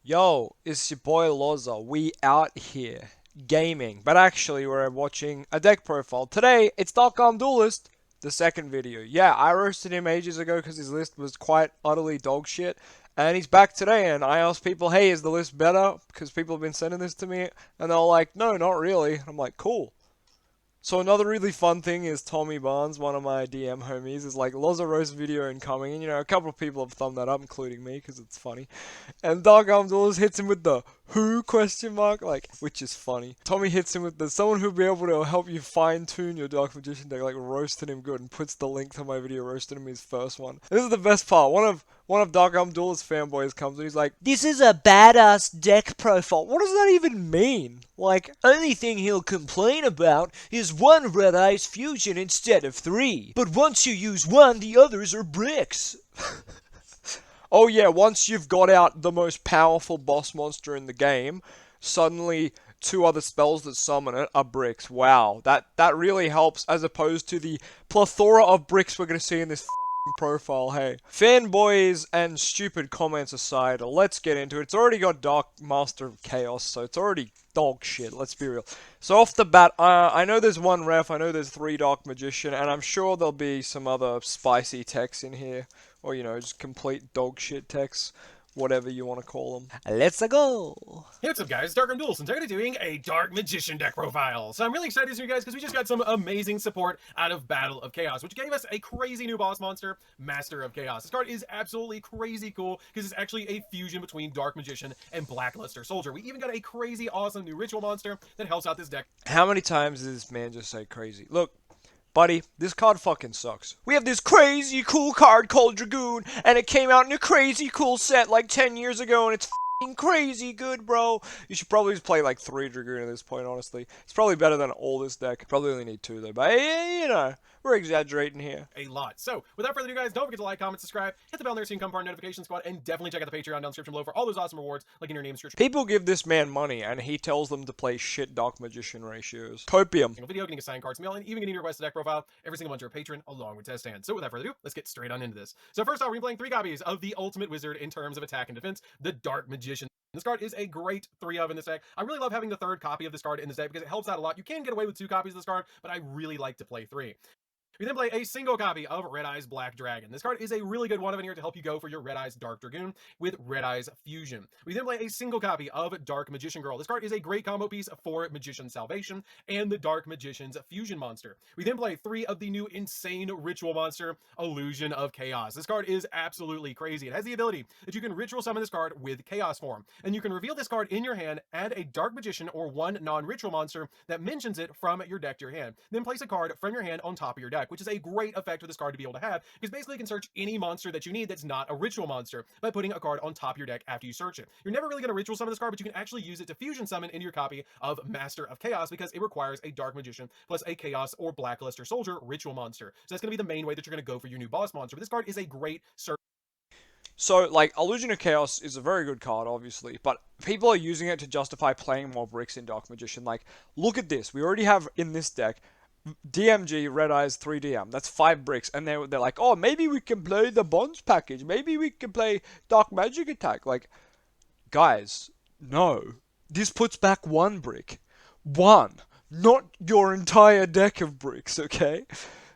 Yo, it's your boy LOZA. We out here gaming, but actually we're watching a deck profile. Today, it's DarkArmedDuelist, the second video. Yeah, I roasted him ages ago because his list was quite utterly dog shit, and he's back today, and I asked people, hey, is the list better? Because people have been sending this to me, and they're like, no, not really. I'm like, cool. So another really fun thing is Tommy Barnes, one of my DM homies, is like, LOZA roast video incoming, and a couple of people have thumbed that up, including me, because it's funny. And Dark Arms always hits him with the who question mark, like, which is funny. Tommy hits him with the someone who'll be able to help you fine tune your Dark Magician deck, like roasting him good, and puts the link to my video roasting him his first one. This is the best part. One of Dark Arm Duelist fanboys comes and he's like, "This is a badass deck profile." What does that even mean? Like, only thing he'll complain about is one Red Eyes fusion instead of three. But once you use one, the others are bricks. Oh yeah, once you've got out the most powerful boss monster in the game, suddenly two other spells that summon it are bricks. Wow, that really helps as opposed to the plethora of bricks we're gonna see in this f***ing profile. Hey, fanboys and stupid comments aside, let's get into it. It's already got Dark Master of Chaos, so it's already dog shit. Let's be real. So off the bat, I know there's one ref, I know there's 3 Dark Magician, and I'm sure there'll be some other spicy techs in here. Or, just complete dog shit techs. Whatever you want to call them. Let's go! Hey, what's up guys, DarkArmedDuelist, and today we're doing a Dark Magician deck profile. So I'm really excited to see you guys because we just got some amazing support out of Battle of Chaos, which gave us a crazy new boss monster, Master of Chaos. This card is absolutely crazy cool because it's actually a fusion between Dark Magician and Blackluster Soldier. We even got a crazy awesome new ritual monster that helps out this deck. How many times did this man just say crazy? Look, buddy, this card fucking sucks. We have this crazy cool card called Dragoon, and it came out in a crazy cool set like 10 years ago, and it's fucking crazy good, bro. You should probably just play like 3 Dragoon at this point, honestly. It's probably better than all this deck. Probably only need 2 though, but we're exaggerating here. A lot. So without further ado guys, don't forget to like, comment, subscribe, hit the bell there so you can become part of the notification squad, and definitely check out the Patreon down in the description below for all those awesome rewards like in your name description. People give this man money, and he tells them to play shit Dark Magician ratios. Copium. Single video, getting a signed cards mail, and even getting your requested deck profile every single month to your patron along with test hands. So without further ado, let's get straight on into this. So first off, we're playing 3 copies of the Ultimate Wizard in terms of attack and defense, the Dark Magician. This card is a great 3 of in this deck. I really love having the 3rd copy of this card in this deck because it helps out a lot. You can get away with 2 copies of this card, but I really like to play 3. We then play a single copy of Red Eyes Black Dragon. This card is a really good one of in here to help you go for your Red Eyes Dark Dragoon with Red Eyes Fusion. We then play a single copy of Dark Magician Girl. This card is a great combo piece for Magician Salvation and the Dark Magician's Fusion monster. We then play 3 of the new insane ritual monster, Illusion of Chaos. This card is absolutely crazy. It has the ability that you can ritual summon this card with Chaos form, and you can reveal this card in your hand, add a Dark Magician or 1 non-ritual monster that mentions it from your deck to your hand. Then place a card from your hand on top of your deck, which is a great effect for this card to be able to have, because basically you can search any monster that you need that's not a ritual monster by putting a card on top of your deck after you search it. You're never really going to ritual summon this card, but you can actually use it to fusion summon into your copy of Master of Chaos because it requires a Dark Magician plus a Chaos or Blackluster Soldier ritual monster. So that's going to be the main way that you're going to go for your new boss monster. But this card is a great search. So, like, Illusion of Chaos is a very good card, obviously, but people are using it to justify playing more bricks in Dark Magician. Like, look at this. We already have in this deck DMG Red Eyes 3DM. That's 5 bricks, and they're like, oh, maybe we can play the Bonds package. Maybe we can play Dark Magic Attack. Like, guys, no. This puts back 1 brick. 1. Not your entire deck of bricks, okay?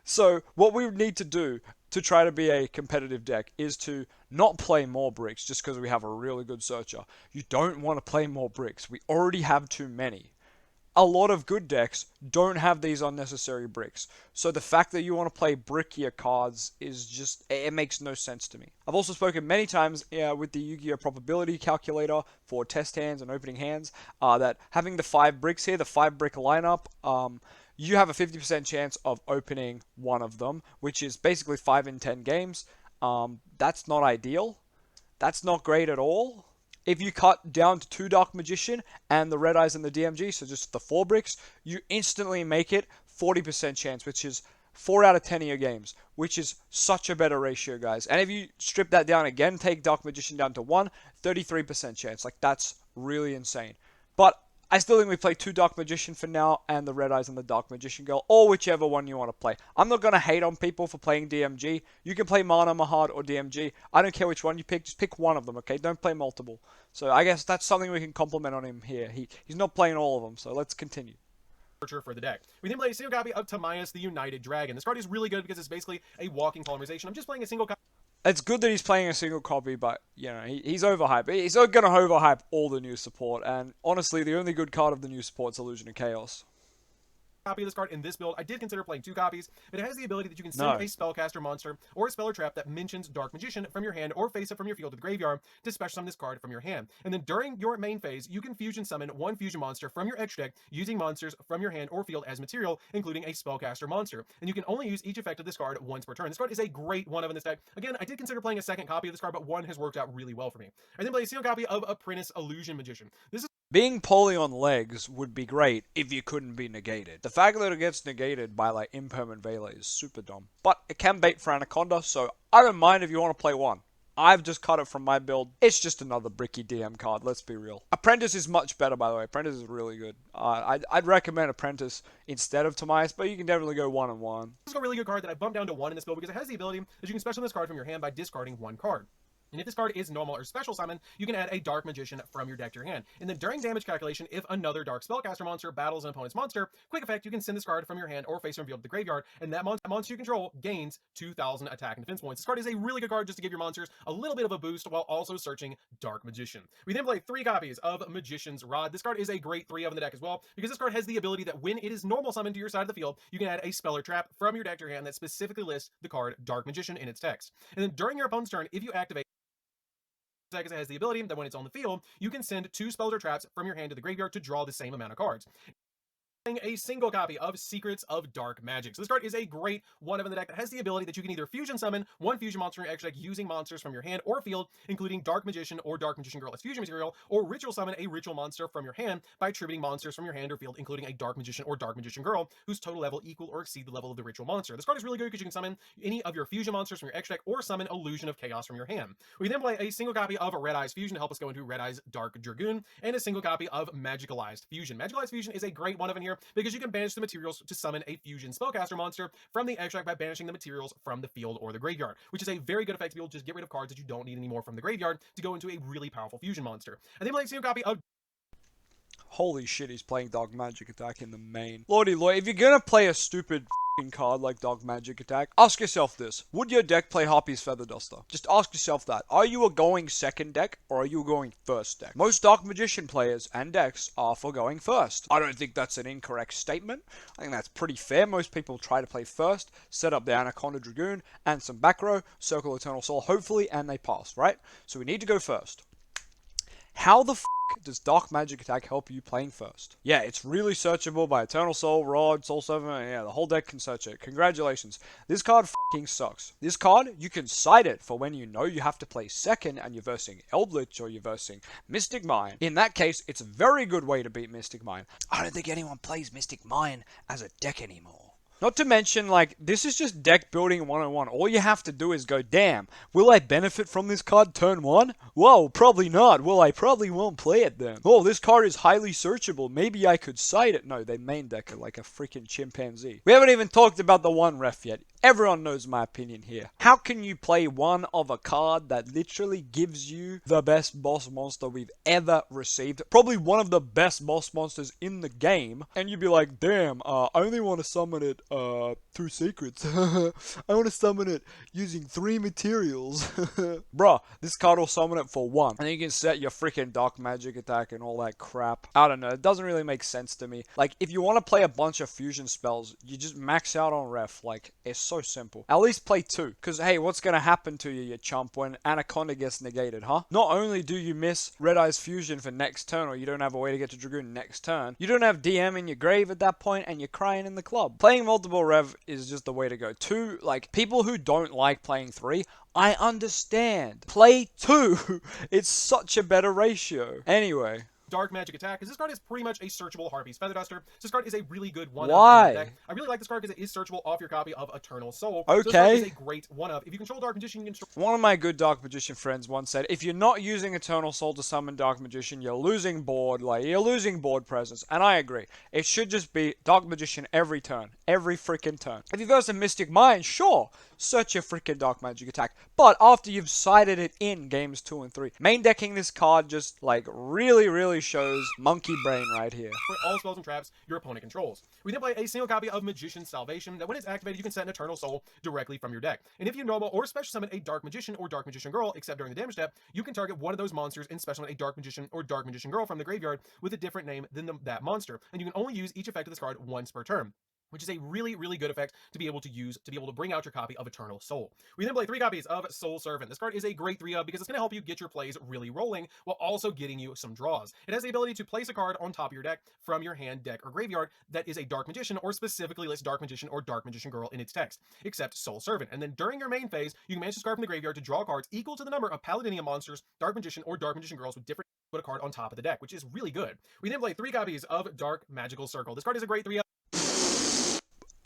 So, what we need to do to try to be a competitive deck is to not play more bricks just because we have a really good searcher. You don't want to play more bricks. We already have too many. A lot of good decks don't have these unnecessary bricks. So the fact that you want to play brickier cards is just, it makes no sense to me. I've also spoken many times with the Yugioh probability calculator for test hands and opening hands that having the 5 bricks here, the 5 brick lineup, you have a 50% chance of opening one of them, which is basically 5 in 10 games. That's not ideal. That's not great at all. If you cut down to 2 Dark Magician and the Red Eyes and the DMG, so just the 4 bricks, you instantly make it 40% chance, which is 4 out of 10 of your games, which is such a better ratio, guys. And if you strip that down again, take Dark Magician down to 1, 33% chance. Like, that's really insane. But I still think we play 2 Dark Magician for now, and the Red Eyes and the Dark Magician Girl, or whichever one you want to play. I'm not going to hate on people for playing DMG. You can play Mana Mahad or DMG. I don't care which one you pick, just pick one of them, okay? Don't play multiple. So I guess that's something we can compliment on him here. He's not playing all of them, so let's continue. For the deck. We then play a single copy of Timaeus the United Dragon. This card is really good because it's basically a walking polymerization. I'm just playing a single copy. It's good that he's playing a single copy, but, you know, he's overhyped. He's not going to overhype all the new support, and honestly, the only good card of the new support is Illusion of Chaos. Copy of this card in this build. I did consider playing 2 copies, but it has the ability that you can send a spellcaster monster or a spell or trap that mentions Dark Magician from your hand or face it from your field to the graveyard to special summon this card from your hand. And then during your main phase, you can fusion summon 1 fusion monster from your extra deck using monsters from your hand or field as material, including a spellcaster monster. And you can only use each effect of this card once per turn. This card is a great one-of in this deck. Again, I did consider playing a second copy of this card, but one has worked out really well for me. I then play a single copy of Apprentice Illusion Magician. This is being poly on legs would be great if you couldn't be negated. The fact that it gets negated by like impermanent Vela is super dumb. But it can bait for Anaconda, so I don't mind if you want to play one. I've just cut it from my build. It's just another bricky DM card, let's be real. Apprentice is much better, by the way. Apprentice is really good. I'd recommend Apprentice instead of Timaeus, but you can definitely go 1-1. This is a really good card that I bumped down to 1 in this build because it has the ability that you can special this card from your hand by discarding 1 card. And if this card is normal or special summon, you can add a Dark Magician from your deck to your hand. And then during damage calculation, if another Dark Spellcaster monster battles an opponent's monster, quick effect, you can send this card from your hand or face revealed to the graveyard, and that monster you control gains 2,000 attack and defense points. This card is a really good card just to give your monsters a little bit of a boost while also searching Dark Magician. We then play 3 copies of Magician's Rod. This card is a great 3-of in the deck as well, because this card has the ability that when it is normal summoned to your side of the field, you can add a spell or trap from your deck to your hand that specifically lists the card Dark Magician in its text. And then during your opponent's turn, if you activate it has the ability that when it's on the field, you can send 2 spells or traps from your hand to the graveyard to draw the same amount of cards. A single copy of Secrets of Dark Magic. So this card is a great one-of in the deck that has the ability that you can either fusion summon 1 fusion monster in your extra deck using monsters from your hand or field, including Dark Magician or Dark Magician Girl as fusion material, or ritual summon a ritual monster from your hand by attributing monsters from your hand or field, including a Dark Magician or Dark Magician Girl, whose total level equal or exceed the level of the ritual monster. This card is really good because you can summon any of your fusion monsters from your extra deck or summon Illusion of Chaos from your hand. We then play a single copy of Red Eyes Fusion to help us go into Red Eyes Dark Dragoon, and a single copy of Magicalized Fusion. Magicalized Fusion is a great one of in here because you can banish the materials to summon a fusion spellcaster monster from the extract by banishing the materials from the field or the graveyard, which is a very good effect to be able to just get rid of cards that you don't need anymore from the graveyard to go into a really powerful fusion monster. And then play a single copy of Holy shit, he's playing Dark Magic Attack in the main. Lordy Lord, if you're gonna play a stupid card like Dark Magic Attack, ask yourself this. Would your deck play Harpy's Feather Duster? Just ask yourself that. Are you a going second deck or are you a going first deck? Most Dark Magician players and decks are for going first. I don't think that's an incorrect statement. I think that's pretty fair. Most people try to play first, set up the Anaconda Dragoon and some back row, circle Eternal Soul hopefully, and they pass, right? So we need to go first. How the f does Dark Magic Attack help you playing first? Yeah, it's really searchable by Eternal Soul, Rod, Soul Servant, yeah, the whole deck can search it. Congratulations. This card f***ing sucks. This card, you can side it for when you know you have to play second and you're versing Eldritch or you're versing Mystic Mine. In that case, it's a very good way to beat Mystic Mine. I don't think anyone plays Mystic Mine as a deck anymore. Not to mention, like, this is just deck building 101. All you have to do is go, damn, will I benefit from this card turn 1? Whoa, probably not. Well, I probably won't play it then. Oh, this card is highly searchable. Maybe I could side it. No, they main deck it like a freaking chimpanzee. We haven't even talked about the one ref yet. Everyone knows my opinion here. How can you play one of a card that literally gives you the best boss monster we've ever received? Probably one of the best boss monsters in the game. And you'd be like, damn, I only want to summon it through secrets. I want to summon it using 3 materials. Bruh, this card will summon it for 1. And then you can set your freaking Dark Magic Attack and all that crap. I don't know, it doesn't really make sense to me. Like, if you want to play a bunch of fusion spells, you just max out on ref. Like, it's so simple. At least play 2. Because, hey, what's going to happen to you, you chump, when Anaconda gets negated, huh? Not only do you miss Red Eyes Fusion for next turn, or you don't have a way to get to Dragoon next turn, you don't have DM in your grave at that point, and you're crying in the club. Playing multiple rev is just the way to go. 2, like, people who don't like playing 3, I understand. Play 2. It's such a better ratio. Anyway. Dark Magic Attack is this card is pretty much a searchable Harpy's Feather Duster. So this card is a really good one Why? of in the deck. I really like this card because it is searchable off your copy of Eternal Soul. Okay. So this card is a great one of. If you control Dark Magician, you can. One of my good Dark Magician friends once said, if you're not using Eternal Soul to summon Dark Magician, you're losing board, like, you're losing board presence. And I agree. It should just be Dark Magician every turn. Every freaking turn. If you go to Mystic Mind, sure, search your freaking Dark Magic Attack. But after you've sided it in games 2 and 3, main decking this card just, like, really shows monkey brain right here. All spells and traps your opponent controls. We then play a single copy of Magician's Salvation that when it's activated, you can set an Eternal Soul directly from your deck. And if you normal or special summon a Dark Magician or Dark Magician Girl, except during the damage step, you can target one of those monsters and special summon a Dark Magician or Dark Magician Girl from the graveyard with a different name than that monster. And you can only use each effect of this card once per turn, which is a really good effect to be able to use to be able to bring out your copy of Eternal Soul. We then play 3 copies of Soul Servant. This card is a great 3-of because it's going to help you get your plays really rolling while also getting you some draws. It has the ability to place a card on top of your deck from your hand, deck, or graveyard that is a Dark Magician or specifically lists Dark Magician or Dark Magician Girl in its text, except Soul Servant. And then during your main phase, you can manage to discard from the graveyard to draw cards equal to the number of Paladinium monsters, Dark Magician, or Dark Magician Girls with different put a card on top of the deck, which is really good. We then play 3 copies of Dark Magical Circle. This card is a great 3-of.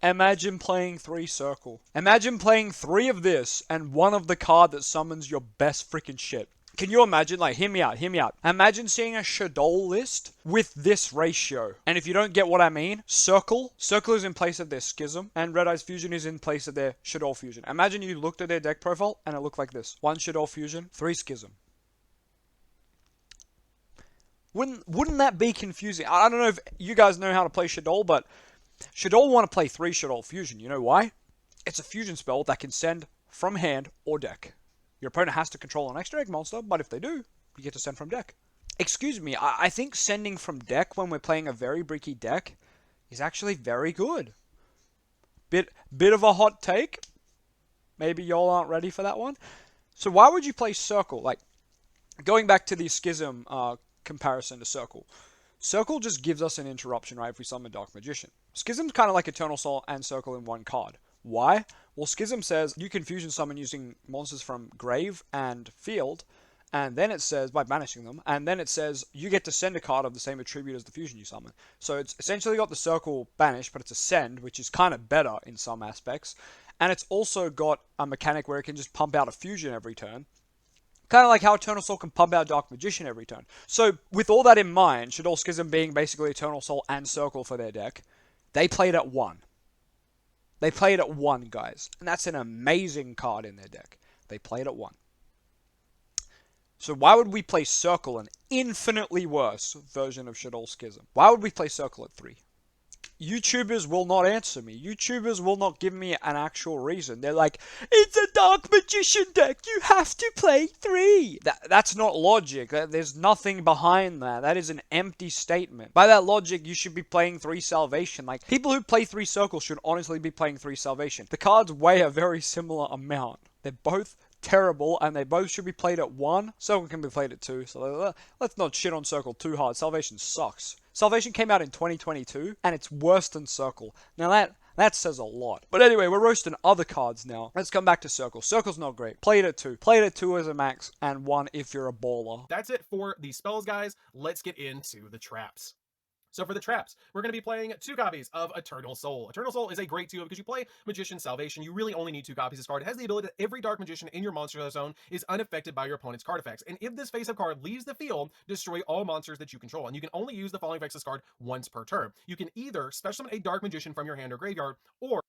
Imagine playing 3 Circle. Imagine playing 3 of this and 1 of the card that summons your best freaking shit. Can you imagine, like, hear me out. Imagine seeing a Shadow list with this ratio. And if you don't get what I mean, Circle is in place of their Schism, and Red Eyes Fusion is in place of their Shadow Fusion. Imagine you looked at their deck profile, and it looked like this. 1 Shadow Fusion, 3 Schism. Wouldn't that be confusing? I don't know if you guys know how to play Shadow, but Shadow want to play 3 Shadow Fusion. You know why? It's a fusion spell that can send from hand or deck. Your opponent has to control an extra egg monster, but if they do, you get to send from deck. Excuse me, I think sending from deck when we're playing a very bricky deck is actually very good. Bit of a hot take. Maybe y'all aren't ready for that one. So why would you play Circle? Like, going back to the Schism comparison to Circle. Circle just gives us an interruption, right, if we summon Dark Magician. Schism's kind of like Eternal Soul and Circle in one card. Why? Well, Schism says you can fusion summon using monsters from grave and field, and then it says, by banishing them, and then it says you get to send a card of the same attribute as the fusion you summon. So it's essentially got the Circle banished, but it's a send, which is kind of better in some aspects. And it's also got a mechanic where it can just pump out a fusion every turn. Kind of like how Eternal Soul can pump out Dark Magician every turn. So, with all that in mind, Shadow Schism being basically Eternal Soul and Circle for their deck, they played at 1. They played at 1, guys. And that's an amazing card in their deck. They played at 1. So why would we play Circle, an infinitely worse version of Shadow Schism? Why would we play Circle at 3? YouTubers will not answer me. YouTubers will not give me an actual reason. They're like, it's a Dark Magician deck. You have to play 3. That's not logic. There's nothing behind that. That is an empty statement. By that logic, you should be playing 3 Salvation. Like, people who play 3 Circle should honestly be playing 3 Salvation. The cards weigh a very similar amount. They're both terrible, and they both should be played at 1. Circle can be played at 2, so let's not shit on Circle too hard. Salvation sucks. Salvation came out in 2022, and it's worse than Circle. Now that says a lot. But anyway, we're roasting other cards now. Let's come back to Circle. Circle's not great. Play it at 2. Play it at 2 as a max, and 1 if you're a baller. That's it for the spells, guys. Let's get into the traps. So for the traps, we're going to be playing 2 copies of Eternal Soul. Eternal Soul is a great 2 because you play Magician's Salvation. You really only need 2 copies of this card. It has the ability that every Dark Magician in your monster zone is unaffected by your opponent's card effects. And if this face-up card leaves the field, destroy all monsters that you control. And you can only use the following effects of this card once per turn. You can either special summon a Dark Magician from your hand or graveyard, or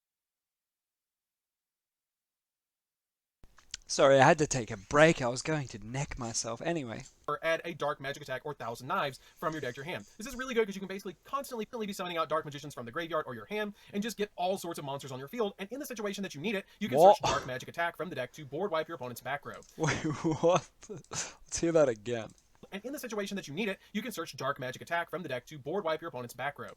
Sorry, I had to take a break. I was going to neck myself. Anyway. or add a Dark Magic Attack or 1,000 Knives from your deck to your hand. This is really good because you can basically constantly be summoning out Dark Magicians from the graveyard or your hand and just get all sorts of monsters on your field. And in the situation that you need it, you can search Dark Magic Attack from the deck to board wipe your opponent's back row. Wait, what? Let's hear that again. And in the situation that you need it, you can search Dark Magic Attack from the deck to board wipe your opponent's back row.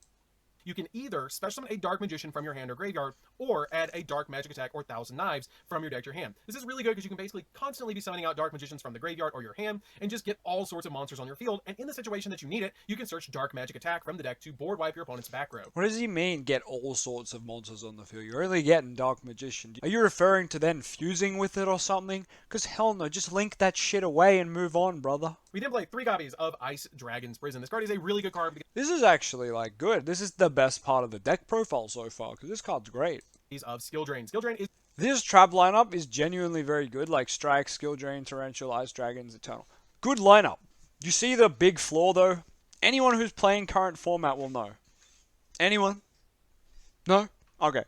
you can either special summon a Dark Magician from your hand or graveyard, or add a Dark Magic Attack or Thousand Knives from your deck to your hand. This is really good because you can basically constantly be summoning out Dark Magicians from the graveyard or your hand and just get all sorts of monsters on your field, and in the situation that you need it, you can search Dark Magic Attack from the deck to board wipe your opponent's back row. What does he mean, get all sorts of monsters on the field? You're only getting Dark Magician. Are you referring to then fusing with it or something? Because hell no, just link that shit away and move on, brother. We then play 3 copies of Ice Dragon's Prison. This card is a really good card because This is actually, like, good. This is the best part of the deck profile so far, because this card's great. of Skill Drain. Skill Drain is This trap lineup is genuinely very good, like Strike, Skill Drain, Torrential, Ice Dragons, Eternal. Good lineup. You see the big flaw, though? Anyone who's playing current format will know. Anyone? No? Okay.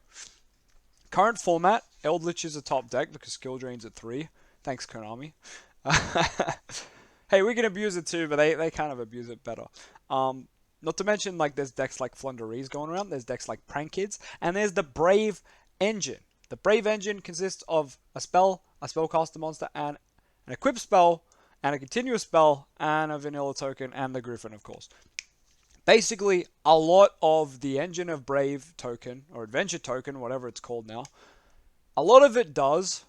Current format, Eldritch is a top deck because Skill Drain's at 3. Thanks, Konami. Hey, we can abuse it too, but they kind of abuse it better. Not to mention, like, there's decks like Flunderees going around, there's decks like Prank Kids, and there's the Brave Engine. The Brave Engine consists of a spell, a spellcaster monster, and an equip spell, and a continuous spell, and a vanilla token, and the Griffin, of course. Basically, a lot of the Engine of Brave token, or Adventure token, whatever it's called now, a lot of it does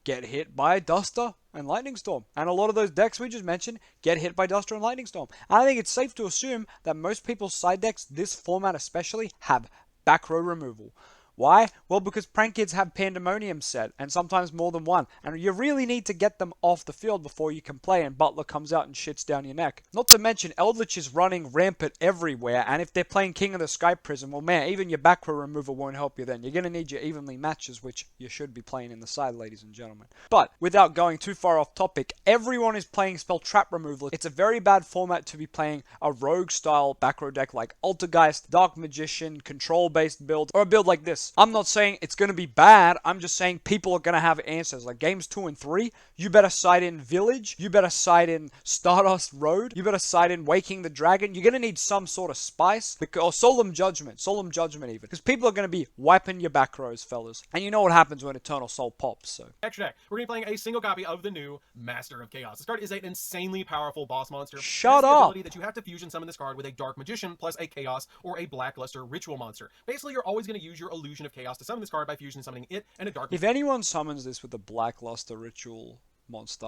get hit by Duster and Lightning Storm. And a lot of those decks we just mentioned get hit by Duster and Lightning Storm. And I think it's safe to assume that most people's side decks, this format especially, have back row removal. Why? Well, because Prank Kids have Pandemonium set, and sometimes more than one, and you really need to get them off the field before you can play, and Butler comes out and shits down your neck. Not to mention, Eldritch is running rampant everywhere, and if they're playing King of the Sky Prism, well man, even your back row removal won't help you then. You're going to need your evenly matches, which you should be playing in the side, ladies and gentlemen. But, without going too far off topic, everyone is playing spell trap removal. It's a very bad format to be playing a rogue style back row deck like Altergeist, Dark Magician, control based build, or a build like this. I'm not saying it's going to be bad, I'm just saying people are going to have answers. Like games 2 and 3, you better side in Village, you better side in Stardust Road, you better side in Waking the Dragon. You're going to need some sort of spice, or Solemn Judgment even, because people are going to be wiping your back rows, fellas. And you know what happens when Eternal Soul pops, so. extra deck. We're going to be playing a single copy of the new Master of Chaos. This card is an insanely powerful boss monster. Shut It has the up! ability that you have to fusion summon this card with a Dark Magician plus a Chaos or a Blackluster Ritual monster. Basically, you're always going to use your Illusion of Chaos to summon this card by fusion summoning it and a Dark If anyone summons this with a Blackluster Ritual monster,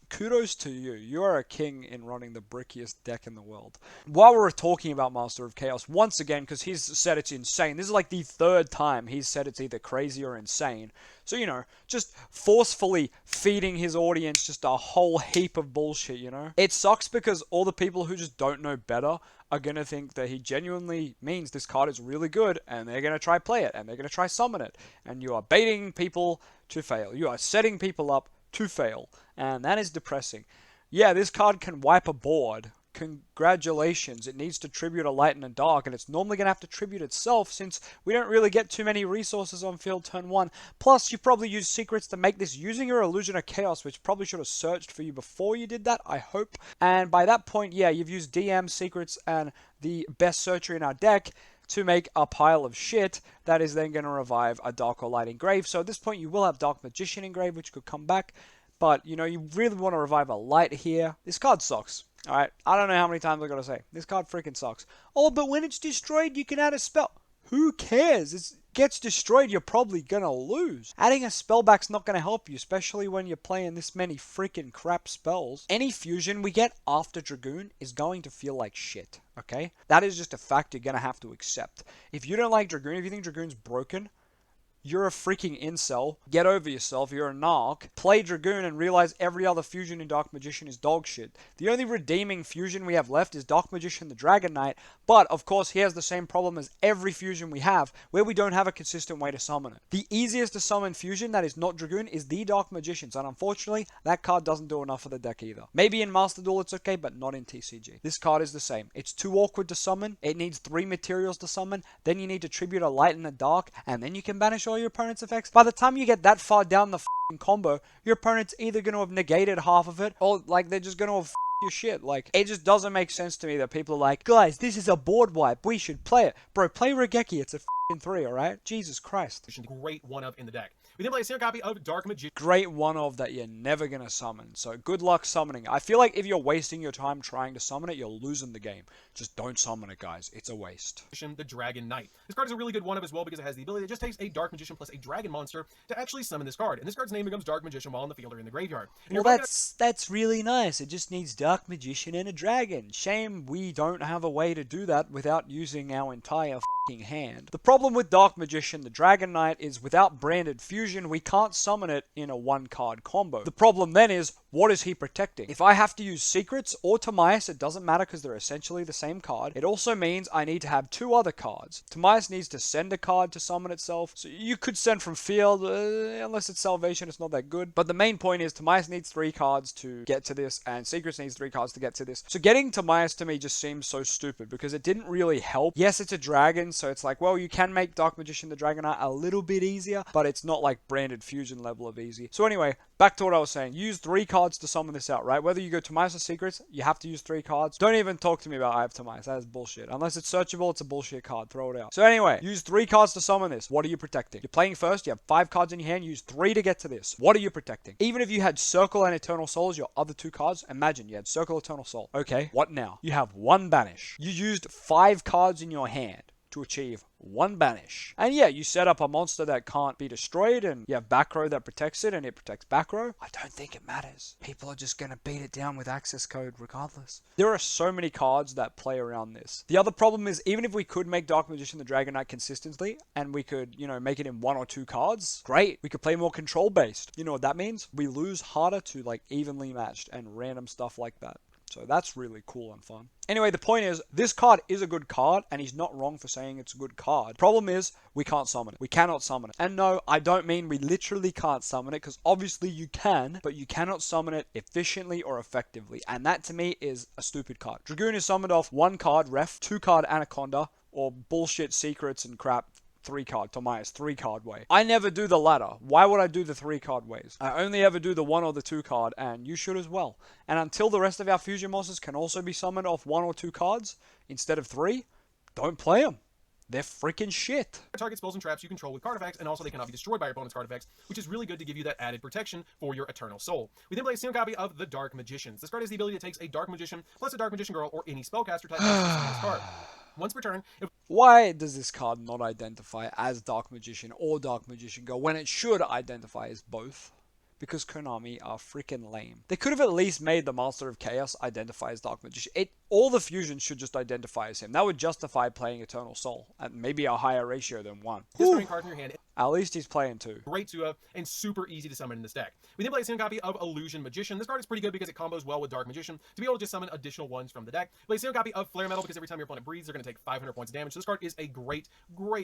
kudos to you. You are a king in running the brickiest deck in the world. While we're talking about Master of Chaos, once again, because he's said it's insane, this is like the 3rd time he's said it's either crazy or insane. So, you know, just forcefully feeding his audience just a whole heap of bullshit, you know? It sucks because all the people who just don't know better are going to think that he genuinely means this card is really good, and they're going to try play it, and they're going to try summon it. And you are baiting people to fail. You are setting people up to fail, and that is depressing. Yeah, this card can wipe a board. Congratulations, it needs to tribute a light and a dark, and it's normally going to have to tribute itself since we don't really get too many resources on field turn 1. Plus, you probably use secrets to make this using your Illusion of Chaos, which probably should have searched for you before you did that, I hope. And by that point, yeah, you've used DM, secrets, and the best searcher in our deck to make a pile of shit that is then going to revive a Dark or Light Engrave. So at this point, you will have Dark Magician Engrave, which could come back. But, you know, you really want to revive a Light here. This card sucks. Alright, I don't know how many times I gotta say. This card freaking sucks. Oh, but when it's destroyed, you can add a spell. Who cares? It gets destroyed, you're probably gonna lose. Adding a spell back's not gonna help you, especially when you're playing this many freaking crap spells. Any fusion we get after Dragoon is going to feel like shit, okay? That is just a fact you're gonna have to accept. If you don't like Dragoon, if you think Dragoon's broken, you're a freaking incel. Get over yourself. You're a narc. Play Dragoon and realize every other fusion in Dark Magician is dog shit. The only redeeming fusion we have left is Dark Magician the Dragon Knight, but of course he has the same problem as every fusion we have, where we don't have a consistent way to summon it. The easiest to summon fusion that is not Dragoon is the Dark Magicians, and unfortunately, that card doesn't do enough for the deck either. Maybe in Master Duel it's okay, but not in TCG. This card is the same. It's too awkward to summon, it needs 3 materials to summon, then you need to tribute a light and a dark, and then you can banish all your opponent's effects. By the time you get that far down the combo, your opponent's either going to have negated half of it, or like they're just going to have your shit. Like, it just doesn't make sense to me that people are like, guys, this is a board wipe, we should play it. Bro, play Regeki, it's a 3, alright? Jesus Christ. Great one of in the deck. We then play a single copy of Dark Magician. Great one-of that you're never going to summon. So good luck summoning. I feel like if you're wasting your time trying to summon it, you're losing the game. Just don't summon it, guys. It's a waste. The Dragon Knight. This card is a really good one-of as well because it has the ability. It just takes a Dark Magician plus a Dragon monster to actually summon this card. And this card's name becomes Dark Magician while in the field or in the graveyard. Well, that's really nice. It just needs Dark Magician and a Dragon. Shame we don't have a way to do that without using our entire fucking hand. The problem with Dark Magician, the Dragon Knight, is without branded fusion, we can't summon it in a one-card combo. The problem then is, what is he protecting? If I have to use Secrets or Timaeus, it doesn't matter because they're essentially the same card. It also means I need to have two other cards. Timaeus needs to send a card to summon itself. So you could send from field, unless it's Salvation, it's not that good. But the main point is Timaeus needs 3 cards to get to this, and Secrets needs 3 cards to get to this. So getting Timaeus to me just seems so stupid because it didn't really help. Yes, it's a dragon, so it's like, well, you can make Dark Magician the Dragon Knight a little bit easier, but it's not like branded fusion level of easy. So anyway, back to what I was saying. Use 3 cards to summon this out, right? Whether you go Timaeus or Secrets, you have to use 3 cards. Don't even talk to me about I have Timaeus. That is bullshit. Unless it's searchable, it's a bullshit card. Throw it out. So anyway, use 3 cards to summon this. What are you protecting? You're playing first. You have 5 cards in your hand. Use 3 to get to this. What are you protecting? Even if you had Circle and Eternal Soul as your other 2 cards, imagine you had Circle, Eternal Soul. Okay, what now? You have 1 Banish. You used 5 cards in your hand to achieve 1 banish. And yeah, you set up a monster that can't be destroyed, and you have back row that protects it, and it protects back row. I don't think it matters. People are just going to beat it down with access code regardless. There are so many cards that play around this. The other problem is, even if we could make Dark Magician the Dragon Knight consistently, and we could, you know, make it in 1 or 2 cards, great. We could play more control based. You know what that means? We lose harder to like evenly matched and random stuff like that. So that's really cool and fun. Anyway, the point is, this card is a good card, and he's not wrong for saying it's a good card. Problem is, we can't summon it. We cannot summon it. And no, I don't mean we literally can't summon it, because obviously you can, but you cannot summon it efficiently or effectively. And that, to me, is a stupid card. Dragoon is summoned off 1 card Ref, 2 card Anaconda, or bullshit Secrets and crap. 3 card Timaeus, 3 card way. I never do the latter. Why would I do the 3 card ways? I only ever do the 1 or the 2 card, and you should as well. And until the rest of our fusion monsters can also be summoned off 1 or 2 cards instead of 3, don't play them. They're freaking shit. Target spells and traps you control with card effects, and also they cannot be destroyed by your opponent's card effects, which is really good to give you that added protection for your Eternal Soul. We then play a single copy of the Dark Magicians. This card has the ability to take a Dark Magician plus a Dark Magician Girl or any spellcaster type on this card. Once per turn, why does this card not identify as Dark Magician or Dark Magician Girl when it should identify as both? Because Konami are freaking lame. They could have at least made the Master of Chaos identify as Dark Magician. All the fusions should just identify as him. That would justify playing Eternal Soul at maybe a higher ratio than 1. Discarding card in your hand. At least he's playing 2. Great to and super easy to summon in this deck. We then play a single copy of Illusion Magician. This card is pretty good because it combos well with Dark Magician to be able to just summon additional ones from the deck. Play a single copy of Flare Metal because every time your opponent breathes, they're going to take 500 points of damage. So this card is a great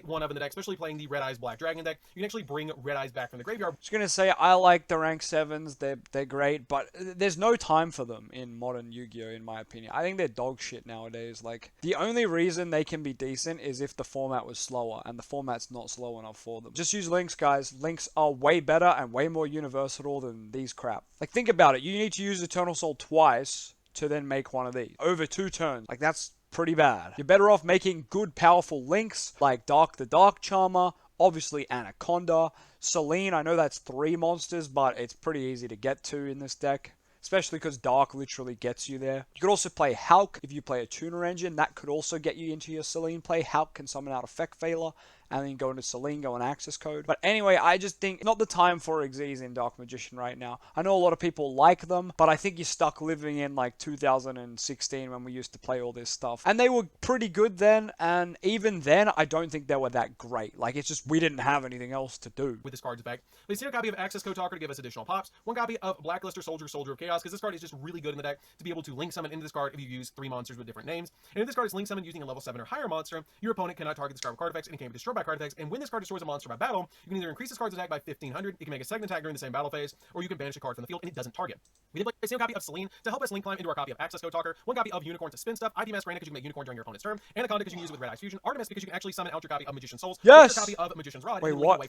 one of in the deck, especially playing the Red Eyes Black Dragon deck. You can actually bring Red Eyes back from the graveyard. I was going to say, I like the rank 7s. They're great, but there's no time for them in modern Yu-Gi-Oh! In my opinion. I think they're dog shit nowadays. Like, the only reason they can be decent is if the format was slower, and the format's not slow enough for them. Just use links, guys. Links are way better and way more universal than these crap. Like, think about it. You need to use Eternal Soul twice to then make one of these. Over 2 turns. Like, that's pretty bad. You're better off making good, powerful links, like Dark the Dark Charmer, obviously Anaconda, Selene. I know that's 3 monsters, but it's pretty easy to get to in this deck. Especially because Dark literally gets you there. You could also play Hulk if you play a tuner engine. That could also get you into your Selene play. Hulk can summon out Effect Failure, and then go into Selene, go on access code. But anyway, I just think not the time for Xyz in Dark Magician right now. I know a lot of people like them, but I think you're stuck living in like 2016 when we used to play all this stuff. And they were pretty good then, and even then, I don't think they were that great. Like, it's just we didn't have anything else to do. With this card's back, please see a copy of Access Code Talker to give us additional pops. 1 copy of Blacklister Soldier of Chaos, because this card is just really good in the deck to be able to link summon into this card if you use 3 monsters with different names. And if this card is link summoned using a level 7 or higher monster, your opponent cannot target this card with card effects, and it can be destroyed by card effects. And when this card destroys a monster by battle, you can either increase this card's attack by 1500, it can make a second attack during the same battle phase, or you can banish a card from the field and it doesn't target. We did play a single copy of Selene to help us link climb into our copy of Access Code Talker, 1 copy of Unicorn to spin stuff, ID Mask Rana because you can make Unicorn during your opponent's turn, Anaconda because you can use it with Red Eyes Fusion, Artemis because you can actually summon out your copy of Magician's Souls, yes! Your copy of Magician's Rod. Wait, what?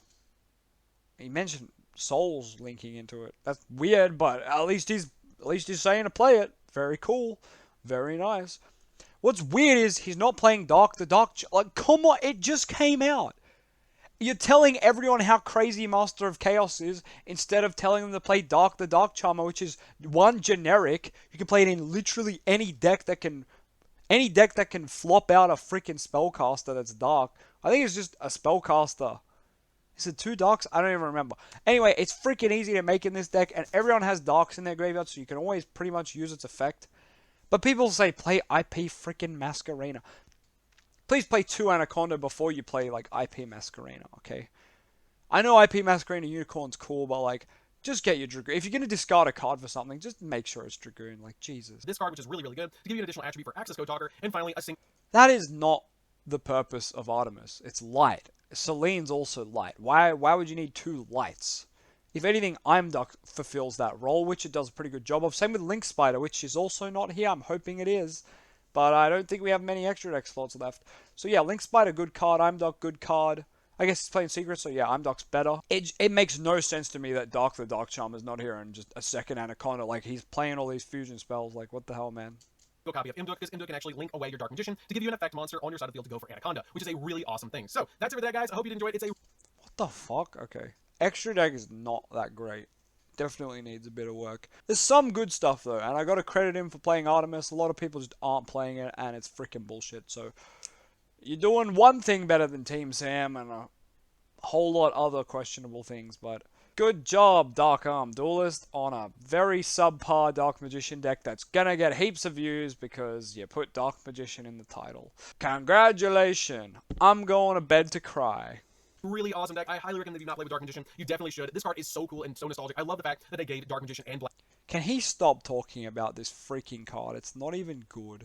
He mentioned Souls linking into it. That's weird, but at least he's saying to play it. Very cool. Very nice. What's weird is he's not playing Dark the Dark. Like, come on, it just came out. You're telling everyone how crazy Master of Chaos is instead of telling them to play Dark the Dark Charmer, which is one generic. You can play it in literally any deck that can flop out a freaking spellcaster that's dark. I think it's just a spellcaster. Is it 2 darks? I don't even remember. Anyway, it's freaking easy to make in this deck, and everyone has darks in their graveyard, so you can always pretty much use its effect. But people say play IP freaking Masquerena. Please play 2 Anaconda before you play like IP Masquerena, okay? I know IP Masquerena Unicorn's cool, but like, just get your Dragoon. If you're gonna discard a card for something, just make sure it's Dragoon. Like, Jesus. This card, which is really, really good, to give you an additional attribute for Access Code Talker, and finally, a single. That is not the purpose of Artemis. It's light. Selene's also light. Why would you need 2 lights? If anything, Imduck fulfills that role, which it does a pretty good job of. Same with Link Spider, which is also not here. I'm hoping it is. But I don't think we have many extra deck slots left. So yeah, Link Spider, good card. Imduck, good card. I guess he's playing Secret, so yeah, Imduck's better. It makes no sense to me that Dark the Dark Charmer's not here and just a second Anaconda. Like, he's playing all these fusion spells. Like, what the hell, man? Copy of Imduk. This Imduk can actually link away your Dark Magician to give you an effect monster on your side of the field to go for Anaconda, which is a really awesome thing. So that's it for that, guys. I hope you enjoyed. It's a What the fuck? Okay. Extra deck is not that great. Definitely needs a bit of work. There's some good stuff though, and I gotta credit him for playing Artemis. A lot of people just aren't playing it, and it's freaking bullshit. So you're doing one thing better than Team Sam, and a whole lot other questionable things, but good job, DarkArmedDuelist, on a very subpar Dark Magician deck that's gonna get heaps of views because you put Dark Magician in the title. Congratulations. I'm going to bed to cry. really awesome deck. I highly recommend that you not play with Dark Magician. You definitely should. This card is so cool and so nostalgic. I love the fact that they gave Dark Magician and Black. Can he stop talking about this freaking card? It's not even good.